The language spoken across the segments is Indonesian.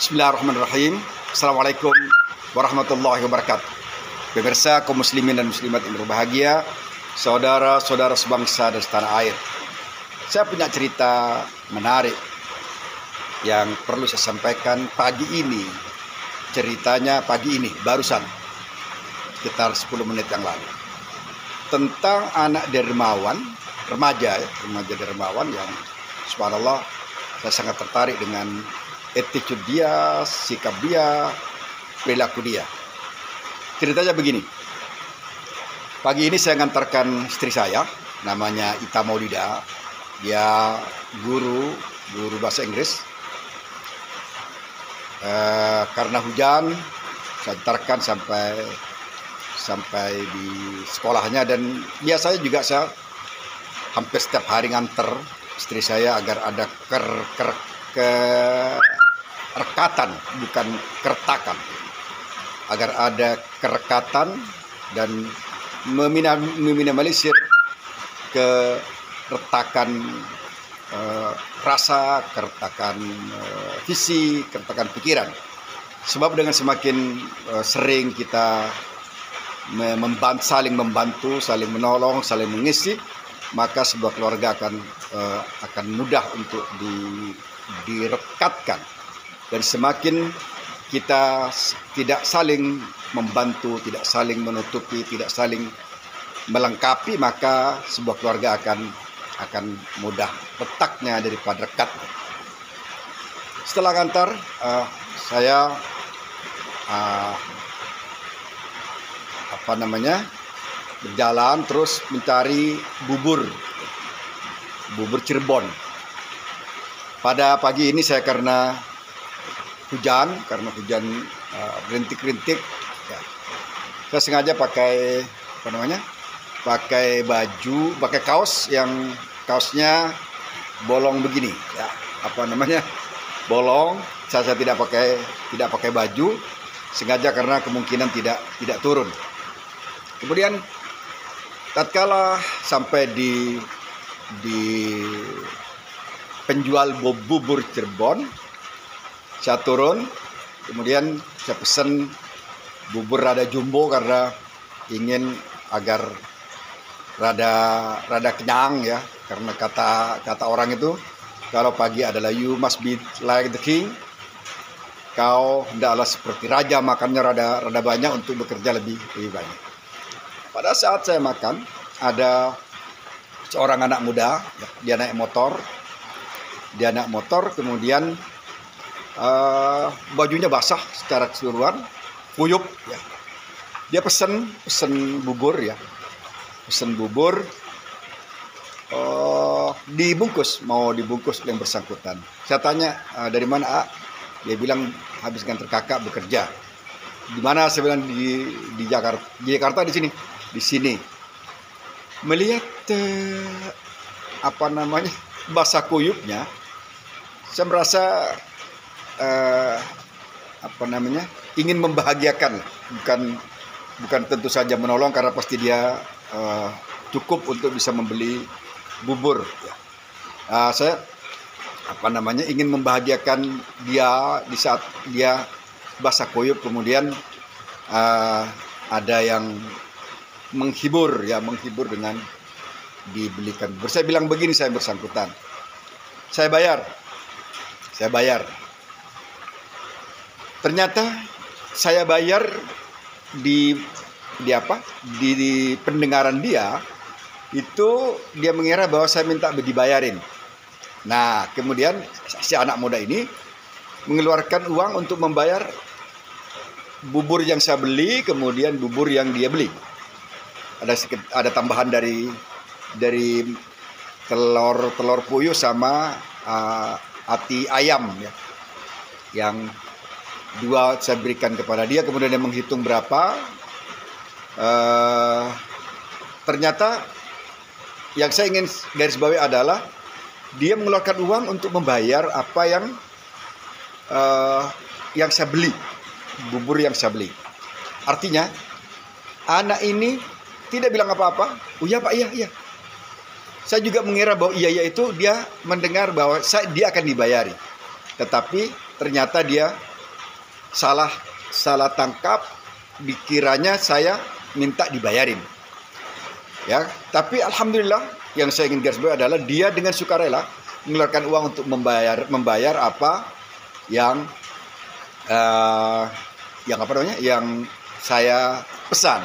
Bismillahirrahmanirrahim. Assalamualaikum warahmatullahi wabarakatuh. Pemirsa kaum muslimin dan muslimat yang berbahagia, saudara-saudara sebangsa dan setanah air. Saya punya cerita menarik yang perlu saya sampaikan pagi ini. Ceritanya pagi ini, barusan, sekitar 10 menit yang lalu. Tentang anak dermawan, remaja dermawan yang subhanallah saya sangat tertarik dengan attitude dia, sikap dia, perilaku dia. Ceritanya begini. Pagi ini saya mengantarkan istri saya, namanya Ita Maulida. Dia guru bahasa Inggris. Karena hujan, saya antarkan sampai di sekolahnya, dan biasanya juga saya hampir setiap hari nganter istri saya agar ada kerekatan, bukan keretakan, agar ada kerekatan dan meminimalisir keretakan rasa, keretakan visi, keretakan pikiran. Sebab dengan semakin sering kita saling membantu, saling menolong, saling mengisi, maka sebuah keluarga akan mudah untuk direkatkan. Dan semakin kita tidak saling membantu, tidak saling menutupi, tidak saling melengkapi, maka sebuah keluarga akan mudah retaknya daripada rekatnya. Setelah ngantar, saya berjalan terus mencari bubur Cirebon. Pada pagi ini saya karena hujan rintik-rintik, ya, saya sengaja pakai kaos yang kaosnya bolong begini, ya, bolong. Saya tidak pakai baju, sengaja karena kemungkinan tidak turun. Kemudian tatkala sampai di penjual bubur Cirebon, saya turun, kemudian saya pesan bubur rada jumbo karena ingin agar rada kenyang, ya, karena kata orang itu kalau pagi adalah you must be like the king, kau hendaklah seperti raja, makannya rada banyak untuk bekerja lebih banyak. Pada saat saya makan, ada seorang anak muda, dia naik motor, kemudian bajunya basah secara keseluruhan, kuyup, ya. Dia pesen bubur, ya, mau dibungkus yang bersangkutan. Saya tanya, dari mana, A? Dia bilang habis nganter kakak bekerja. Di mana? Saya bilang di Jakarta. Di Jakarta, di sini. Melihat basah kuyupnya, saya merasa ingin membahagiakan, bukan tentu saja menolong, karena pasti dia cukup untuk bisa membeli bubur, ya. Saya ingin membahagiakan dia di saat dia basah kuyup, kemudian ada yang menghibur dengan dibelikan bubur. Saya bilang begini, saya bersangkutan, saya bayar. Ternyata saya bayar di pendengaran dia itu, dia mengira bahwa saya minta dibayarin. Nah, kemudian si anak muda ini mengeluarkan uang untuk membayar bubur yang saya beli, kemudian bubur yang dia beli. Ada tambahan dari telur puyuh sama ati ayam, ya, yang 2 saya berikan kepada dia. Kemudian dia menghitung berapa. Ternyata yang saya ingin garis bawahi adalah dia mengeluarkan uang untuk membayar apa yang saya beli, bubur yang saya beli. Artinya anak ini tidak bilang apa-apa. Oh iya Pak, iya. Saya juga mengira bahwa iya itu dia mendengar bahwa dia akan dibayari. Tetapi ternyata dia salah tangkap, dikiranya saya minta dibayarin. Ya, tapi alhamdulillah yang saya ingin garis bawahi adalah dia dengan sukarela mengeluarkan uang untuk membayar apa yang yang saya pesan.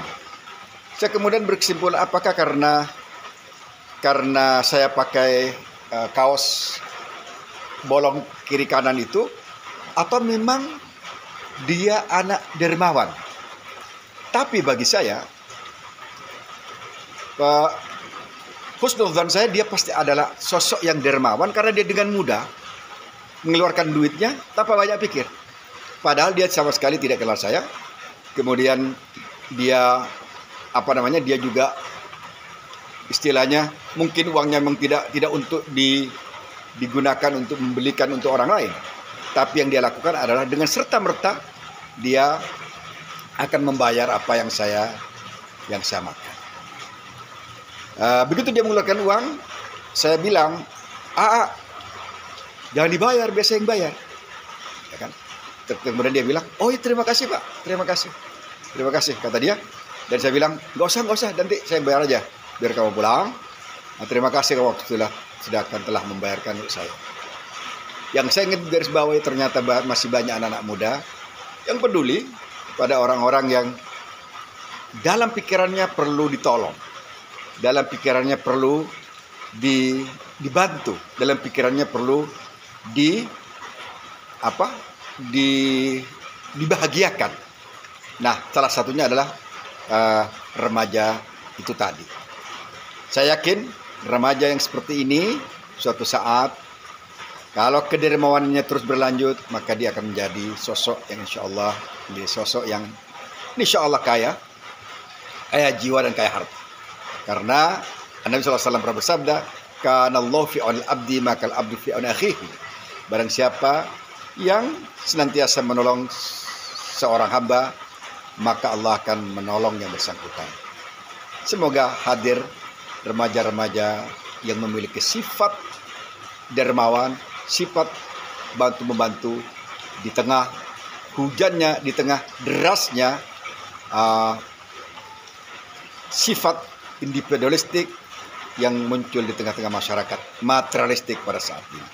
Saya kemudian berkesimpulan apakah karena saya pakai kaos bolong kiri kanan itu, atau memang dia anak dermawan. Tapi bagi saya, husnuzan saya, dia pasti adalah sosok yang dermawan karena dia dengan mudah mengeluarkan duitnya tanpa banyak pikir. Padahal dia sama sekali tidak kenal saya. Kemudian dia dia juga istilahnya mungkin uangnya memang tidak untuk digunakan untuk membelikan untuk orang lain. Tapi yang dia lakukan adalah dengan serta-merta dia akan membayar apa yang saya makan. Begitu dia mengeluarkan uang, saya bilang, jangan dibayar, biasa yang bayar. Ya kan? Kemudian dia bilang, oh iya, terima kasih Pak, terima kasih kata dia. Dan saya bilang, nggak usah, nanti saya bayar aja, biar kamu pulang. Nah, terima kasih kalau telah membayarkan untuk saya. Yang saya ingin garis bawahi, ternyata masih banyak anak-anak muda yang peduli pada orang-orang yang dalam pikirannya perlu ditolong, dalam pikirannya perlu dibantu, dalam pikirannya perlu dibahagiakan. Nah, salah satunya adalah remaja itu tadi. Saya yakin remaja yang seperti ini suatu saat kalau kedermawanannya terus berlanjut, maka dia akan menjadi sosok yang insya Allah kaya jiwa dan kaya harta. Karena Nabi SAW pernah bersabda, "Kanallahu fi aunil abdi makal abdu fi auni akhihi." Barang siapa yang senantiasa menolong seorang hamba, maka Allah akan menolong yang bersangkutan. Semoga hadir remaja-remaja yang memiliki sifat dermawan, sifat bantu-membantu di tengah hujannya, di tengah derasnya sifat individualistik yang muncul di tengah-tengah masyarakat materialistik pada saat ini.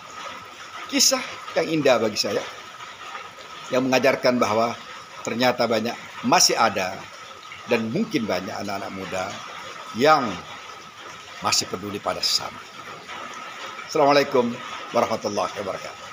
Kisah yang indah bagi saya, yang mengajarkan bahwa ternyata masih ada dan mungkin banyak anak-anak muda yang masih peduli pada sesama. Assalamualaikum warahmatullahi wabarakatuh.